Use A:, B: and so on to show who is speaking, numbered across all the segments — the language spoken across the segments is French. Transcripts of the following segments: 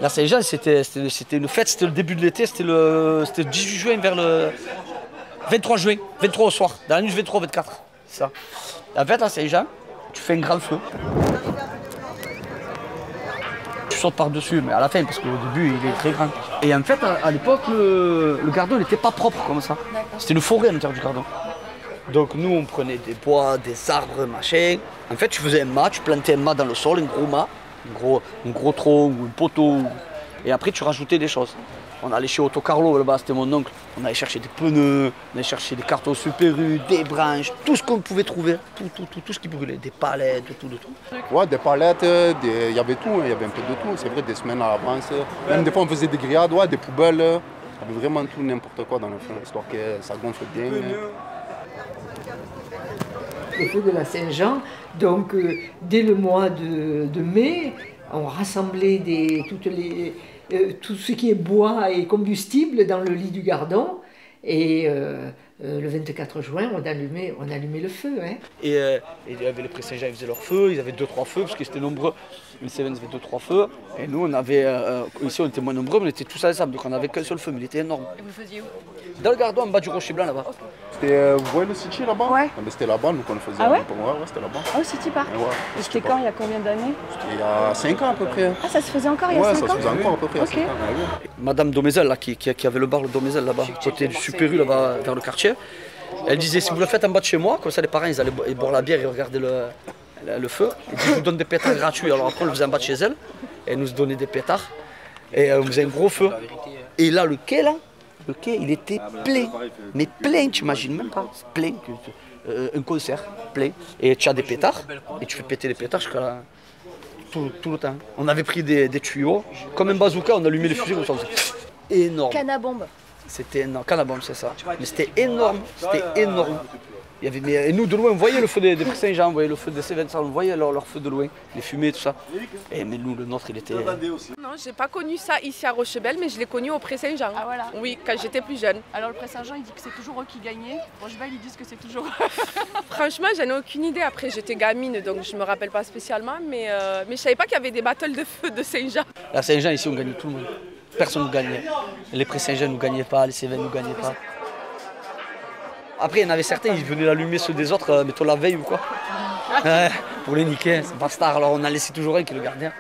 A: La Saint-Jean, c'était une fête, c'était le début de l'été, c'était le 18 juin vers le 23 juin, 23 au soir, dans la nuit du 23 au 24, c'est ça. Et en fait, la Saint-Jean, tu fais un grand feu. Tu sautes par-dessus, mais à la fin, parce qu'au début, il est très grand. Et en fait, à l'époque, le gardon n'était pas propre comme ça. C'était une forêt à l'intérieur du gardon. Donc nous, on prenait des bois, des arbres, machin. En fait, tu faisais un mât, tu plantais un mât dans le sol, un gros mât, un gros tronc ou un poteau. Et après, tu rajoutais des choses. On allait chez Otto Carlo, là-bas, c'était mon oncle. On allait chercher des pneus, on allait chercher des cartons Super U, des branches, tout ce qu'on pouvait trouver. Tout ce qui brûlait, des palettes, tout.
B: Ouais, des palettes, il y avait tout, il y avait un peu de tout. C'est vrai, des semaines à l'avance. Même des fois, on faisait des grillades, ouais, des poubelles. Il y avait vraiment tout, n'importe quoi dans le feu, histoire que ça gonfle bien.
C: Le feu de la Saint-Jean, donc dès le mois de mai, on rassemblait tout ce qui est bois et combustible dans le lit du gardon. Et le 24 juin, on allumait le feu. Hein.
A: Et il y avait les Pré-Saint-Jean, ils faisaient leur feu, ils avaient 2-3 feux, parce qu'ils étaient nombreux. Les Cévennes avaient 2-3 feux. Et nous, on avait, ici on était moins nombreux, mais on était tous ensemble, donc on n'avait qu'un seul feu, mais il était énorme.
D: Et vous le faisiez où?
A: Dans le gardon, en bas du rocher blanc, là-bas.
B: C'était, vous voyez le City là-bas?
D: Ouais.
B: C'était là-bas, nous, qu'on le faisait.
D: Ah ouais?
B: Ouais, c'était là-bas.
D: Ah, au City Park.
B: Ouais,
D: Et c'était quand? Il y a combien d'années?
B: C'était il y a 5 ans à peu près.
D: Ah, ça se faisait encore il y a 5 ans?
B: Ouais, ça se faisait encore à peu près.
D: Ok.
B: Il y a 5 ans, ouais.
A: Madame Domézel, là, qui avait le bar le Domézel là-bas, côté du Super U, là-bas, vers le quartier, elle disait, si vous le faites en bas de chez moi, comme ça les parents, ils allaient boire la bière et regarder le feu. Et puis, je vous donne des pétards gratuits. Alors après, on le faisait en bas de chez elle. Et elle nous donnait des pétards. Et on faisait un gros feu. Et là, le quai, il était plein. Mais plein, tu imagines même pas. Plein. Un concert, plein. Et tu as des pétards. Et tu fais péter les pétards jusqu'à tout le temps. On avait pris des tuyaux. Comme un bazooka, on allumait les fusils comme ça. Énorme.
D: Canne à bombe.
A: C'était énorme. Canne à bombe, c'est ça. Mais c'était énorme. C'était énorme. Et nous, de loin, on voyait le feu des Pré-Saint-Jean, on voyait le feu des Cévennes, on voyait leur feu de loin, les fumées, tout ça. Mais nous, le nôtre, il était...
E: Non, j'ai pas connu ça ici à Rochebelle, mais je l'ai connu au Pré-Saint-Jean.
D: Ah voilà.
E: Oui, quand j'étais plus jeune.
D: Alors le Pré-Saint-Jean, il dit que c'est toujours eux qui gagnaient. Rochebelle, ils disent que c'est toujours
E: Franchement, j'en ai aucune idée. Après, j'étais gamine, donc je me rappelle pas spécialement, mais je savais pas qu'il y avait des battles de feu de Saint-Jean.
A: La Saint-Jean, ici, on gagnait tout le monde. Personne ne gagnait. Les Pré-Saint-Jean ne gagnaient pas, les Cévennes ne gagnaient pas. Après, il y en avait certains, ils venaient l'allumer ceux des autres, mettons la veille ou quoi. Pour les niquer, c'est pas star. Alors on a laissé toujours un qui est le gardien.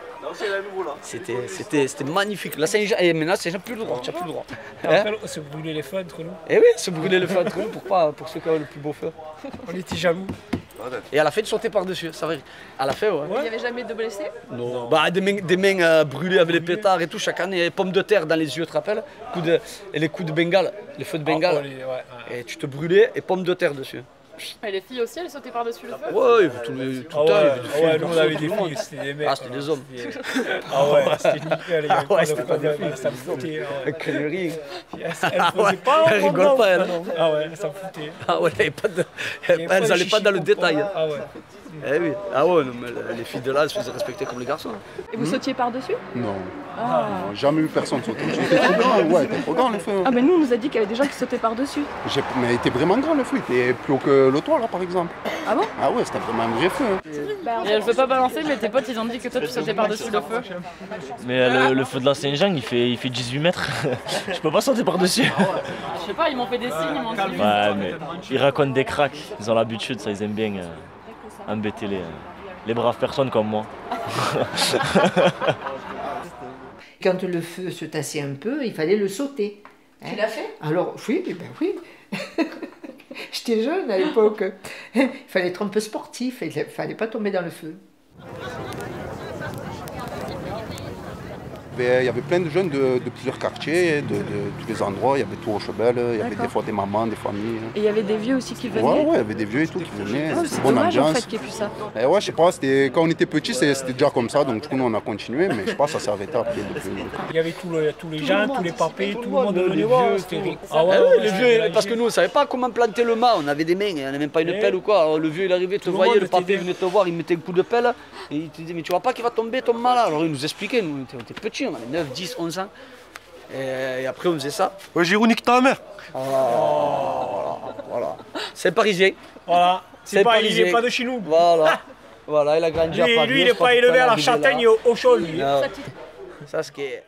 A: C'était magnifique. La Saint-Jean, et maintenant, Saint-Jean, plus le droit, tu n'as plus le droit.
F: Après, on se brûlait les feux entre nous.
A: Eh oui, se brûler le feu entre nous pour ceux qui ont le plus beau feu.
F: On était jaloux.
A: Et à la fin, de sauter par-dessus, c'est vrai. À la fin, ouais.
E: Il n'y avait jamais de blessés?
A: Non. Bah, des mains brûlées avec les pétards et tout, chaque année, pommes de terre dans les yeux, tu te rappelles? Et les coups de bengale, les feux de bengale. Et tu te brûlais et pommes de terre dessus.
D: Et les filles aussi, elles sautaient par-dessus le feu?
A: Ouais, tout le temps, il y avait des filles.
F: Nous on avait des filles, c'était des mecs.
A: Ah, c'était des hommes.
F: Ah ouais, c'était nickel.
A: Ah ouais, c'était pas des filles.
F: Ça me foutait.
A: Connerie.
F: Elle faisait pas.
A: Elle rigole pas, elle.
F: Ah ouais, ça me foutait.
A: Ah ouais, elles n'allaient pas dans le détail.
F: Ah ouais.
A: Eh oui. Ah ouais, non, mais les filles de là, elles se faisaient respecter comme les garçons.
D: Et vous sautiez par-dessus?
B: Non. Non, jamais eu personne sauter. C'était trop grand, ouais, c'était trop grand le feu.
D: Ah mais nous, on nous a dit qu'il y avait des gens qui sautaient par-dessus.
B: Mais il était vraiment grand le feu, il était plus haut que le toit là par exemple.
D: Ah bon?
B: Ah ouais, c'était vraiment un vrai feu.
D: Je veux pas balancer, mais tes potes, ils ont dit que toi, tu sautais par-dessus le feu.
G: Mais le feu de la Saint-Jean, il fait 18 mètres. Je peux pas sauter par-dessus.
D: Je sais pas, ils m'ont fait des signes, ils m'ont dit.
G: Ouais, mais ils racontent des cracks. Ils ont l'habitude, ça, ils aiment bien embêter les braves personnes comme moi.
C: Quand le feu se tassait un peu, il fallait le sauter. Hein.
D: Tu l'as fait?
C: Alors, oui, ben oui. J'étais jeune à l'époque. Il fallait être un peu sportif, il ne fallait pas tomber dans le feu.
B: Il y avait plein de jeunes de plusieurs quartiers, de tous les endroits. Il y avait tout Rochebelle, il y avait des fois des mamans, des familles.
D: Et il y avait des vieux aussi qui venaient?
B: Ouais, il y avait des vieux et tout qui venaient.
D: C'est
B: bonne
D: dommage
B: ambiance.
D: en fait qu'il n'y ait plus ça.
B: Et ouais, je sais pas, quand on était petits, c'était déjà comme ça, donc du coup nous on a continué, mais je sais pas, ça s'est arrêté après depuis.
F: Il y avait tous les gens, tous les papés, tout le monde,
A: les
F: les
A: vieux,
F: vieux, c'était...
A: Ah ouais, les vieux, parce que nous on savait pas comment planter le mât, on avait des mains, on n'avait même pas une pelle ou quoi. Alors, le vieux il arrivait, te voyait, le papé venait te voir, il mettait un coup de pelle, et il te disait mais tu vois pas qu'il va tomber ton mât là. Alors il nous expliquait, nous on était petits, on avait 9, 10, 11 ans. Et après on faisait ça.
H: Ouais, Giroud, nique ta mère.
A: Voilà. C'est parisien.
F: Voilà,
A: C'est pas,
F: il n'est pas de chez nous.
A: Voilà. Voilà, il a grandi à Paris.
F: Lui, il n'est pas élevé à la châtaigne au chaud, lui.
A: Non. Ça, ce qui est...